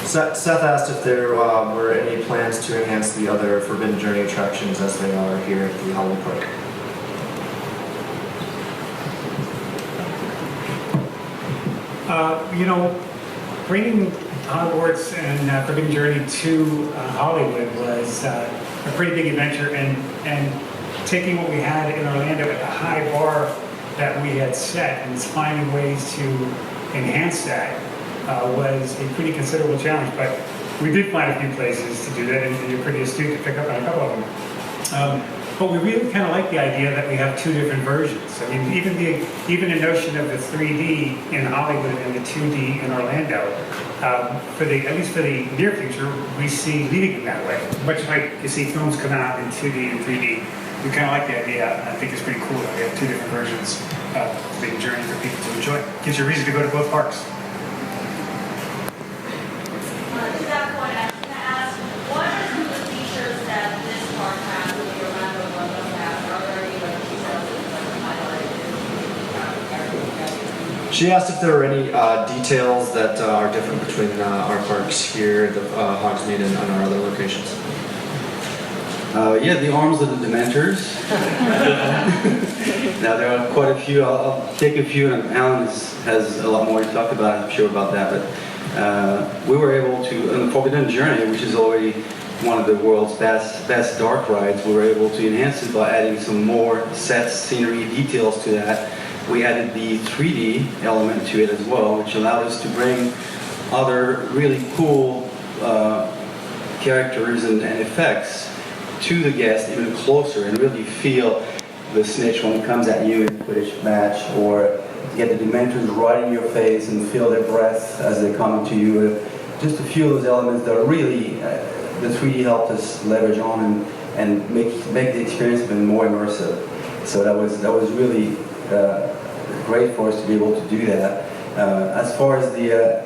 Seth asked if there were any plans to enhance the other Forbidden Journey attractions as they are here at the Hollywood Park. You know, bringing Hogwarts and Forbidden Journey to Hollywood was a pretty big adventure, and taking what we had in Orlando at the high bar that we had set and finding ways to enhance that was a pretty considerable challenge. But we did find a few places to do that, and you're pretty astute to pick up on a couple of them. But we really kind of like the idea that we have two different versions. I mean, even the notion of the 3D in Hollywood and the 2D in Orlando, at least for the near future, we see leading in that way. Much like you see films come out in 2D and 3D, we kind of like the idea. I think it's pretty cool that we have two different versions of the journey for people to enjoy. Gives you a reason to go to both parks. To that point, I was going to ask, what are some of the features that this park has that the Orlando one doesn't have? Are there any details that She asked if there were any details that are different between our parks here, the Hogsmeade, and our other locations. Yeah, the arms of the Dementors. Now there are quite a few. I'll take a few, and Alan has a lot more to talk about, I'm sure about that. But we were able to, on the Forbidden Journey, which is already one of the world's best dark rides, we were able to enhance it by adding some more sets, scenery, details to that. We added the 3D element to it as well, which allowed us to bring other really cool characters and effects to the guest even closer, and really feel the snitch when it comes at you in a Quidditch match, or get the Dementors right in your face and feel their breath as they come to you. Just a few of those elements that are really the 3D helped us leverage on and make the experience even more immersive. So that was really great for us to be able to do that. As far as the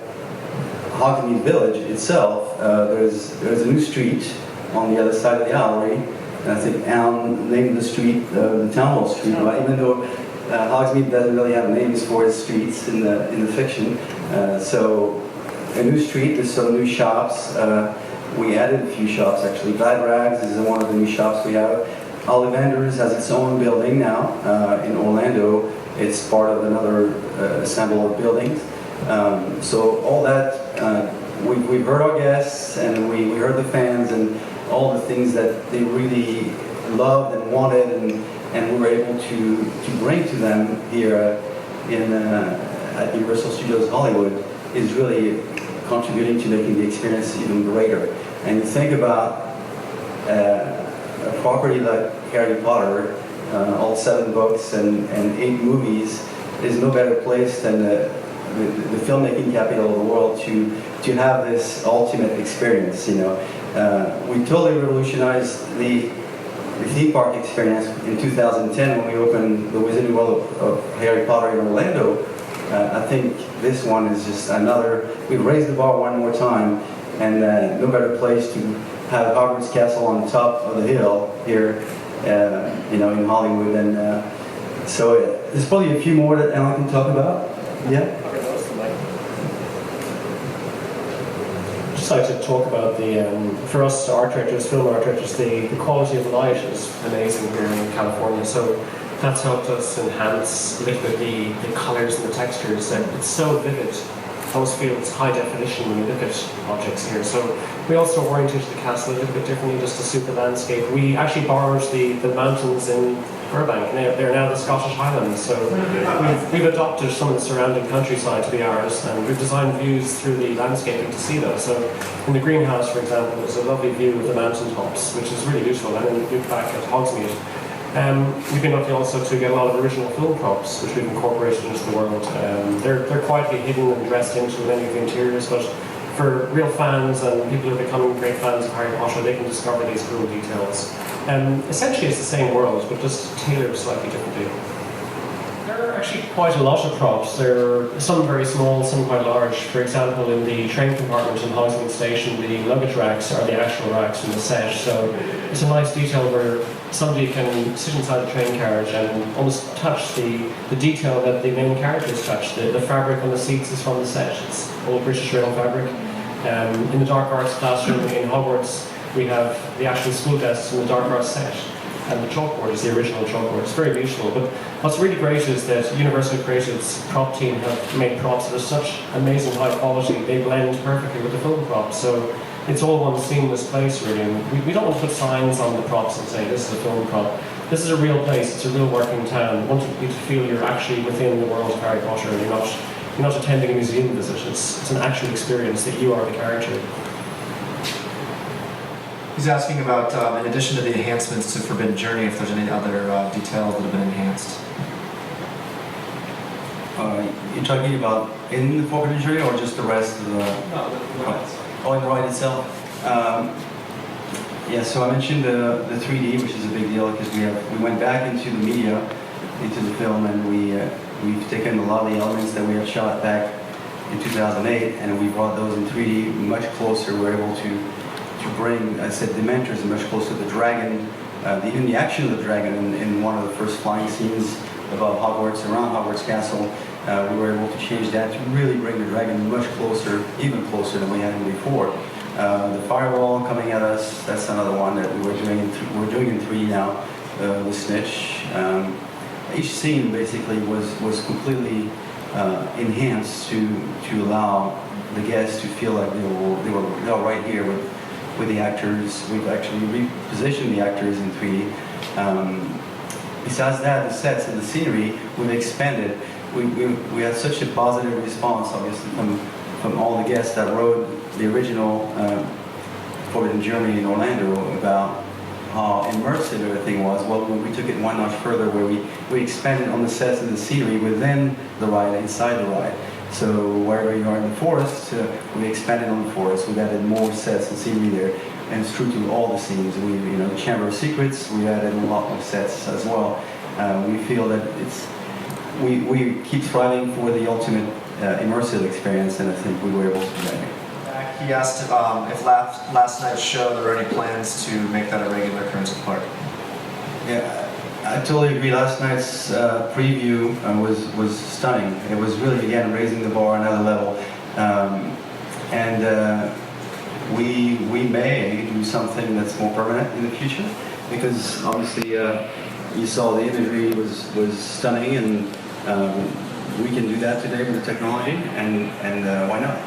Hogsmeade Village itself, there's a new street on the other side of the Allery, and I think Alan named the street the Town Hall Street, right? Even though Hogsmeade doesn't really have names for its streets in the fiction. So a new street, there's some new shops. We added a few shops actually. Bad Rags is one of the new shops we have. Ollivanders has its own building now in Orlando. It's part of another assemble of buildings. So all that, we've heard our guests, and we heard the fans, and all the things that they really loved and wanted, and we were able to bring to them here at Universal Studios Hollywood is really contributing to making the experience even greater. And you think about a property like Harry Potter, all 7 books and 8 movies, is no better place than the filmmaking capital of the world to have this ultimate experience. You know, we totally revolutionized the theme park experience in 2010 when we opened the Wizarding World of Harry Potter in Orlando. I think this one is just another. We've raised the bar one more time, and no better place to have Hogwarts Castle on top of the hill here, you know, in Hollywood. And so there's probably a few more that Alan can talk about. Yeah. I'd like to talk about for us art directors, film art directors, the quality of the light is amazing here in California. So that's helped us enhance a little bit the colours and the textures. And it's so vivid. I always feel it's high definition when you look at objects here. So we also oriented the castle a little bit differently just to suit the landscape. We actually borrowed the mountains in Burbank. They're now the Scottish Highlands. So we've adopted some of the surrounding countryside to be ours, and we've designed views through the landscaping to see those. So in the greenhouse, for example, there's a lovely view of the mountain tops, which is really beautiful. And then we look back at Hogsmeade. We've been lucky also to get a lot of original film props, which we've incorporated into the world. They're quietly hidden and dressed into many of the interiors, but for real fans and people who are becoming great fans of Harry Potter, they can discover these cool details. Essentially, it's the same world, but just tailored slightly differently. There are actually quite a lot of props. There are some very small, some quite large. For example, in the train compartment in Hogsmeade Station, the luggage racks are the actual racks from the set. So it's a nice detail where somebody can sit inside the train carriage and almost touch the detail that the main characters touch. The fabric on the seats is from the set. It's all British Rail fabric. In the dark arts classroom in Hogwarts, we have the actual school desks in the dark arts set, and the chalkboard is the original chalkboard. It's very beautiful. But what's really great is that Universal Creative's prop team have made props that are such amazing high quality. They blend perfectly with the film props. So it's all one seamless place, really. And we don't want to put signs on the props and say, this is a film prop. This is a real place. It's a real working town. We want you to feel you're actually within the world of Harry Potter, and you're not attending a museum visit. It's an actual experience that you are the character. He's asking about, in addition to the enhancements to Forbidden Journey, if there's any other details that have been enhanced. You're talking about in the Forbidden Journey or just the rest of the... No, the rides. Oh, in the ride itself? Yeah, so I mentioned the 3D, which is a big deal because we went back into the media, into the film, and we've taken a lot of the elements that we had shot back in 2008, and we brought those in 3D much closer. We're able to bring, I said, Dementors much closer to the dragon, even the action of the dragon in one of the first flying scenes above Hogwarts, around Hogwarts Castle. We were able to change that to really bring the dragon much closer, even closer than we had him before. The firewall coming at us, that's another one that we're doing in 3D now, the Snitch. Each scene basically was completely enhanced to allow the guests to feel like they were right here with the actors. We've actually repositioned the actors in 3D. Besides that, the sets and the scenery, we've expanded. We had such a positive response, obviously, from all the guests that rode the original Forbidden Journey in Orlando about how immersive everything was. Well, we took it one notch further, where we expanded on the sets and the scenery within the ride, inside the ride. So wherever you are in the forest, we expanded on the forest. We've added more sets and scenery there, and it's true to all the scenes. The Chamber of Secrets, we added a lot more sets as well. We feel that we keep striving for the ultimate immersive experience, and I think we were able to do that. He asked if last night's show, there were any plans to make that a regular occurrence at the park. Yeah, I totally agree. Last night's preview was stunning. It was really, again, raising the bar another level. We may do something that's more permanent in the future, because obviously you saw the imagery was stunning, and we can do that today with the technology, and why not?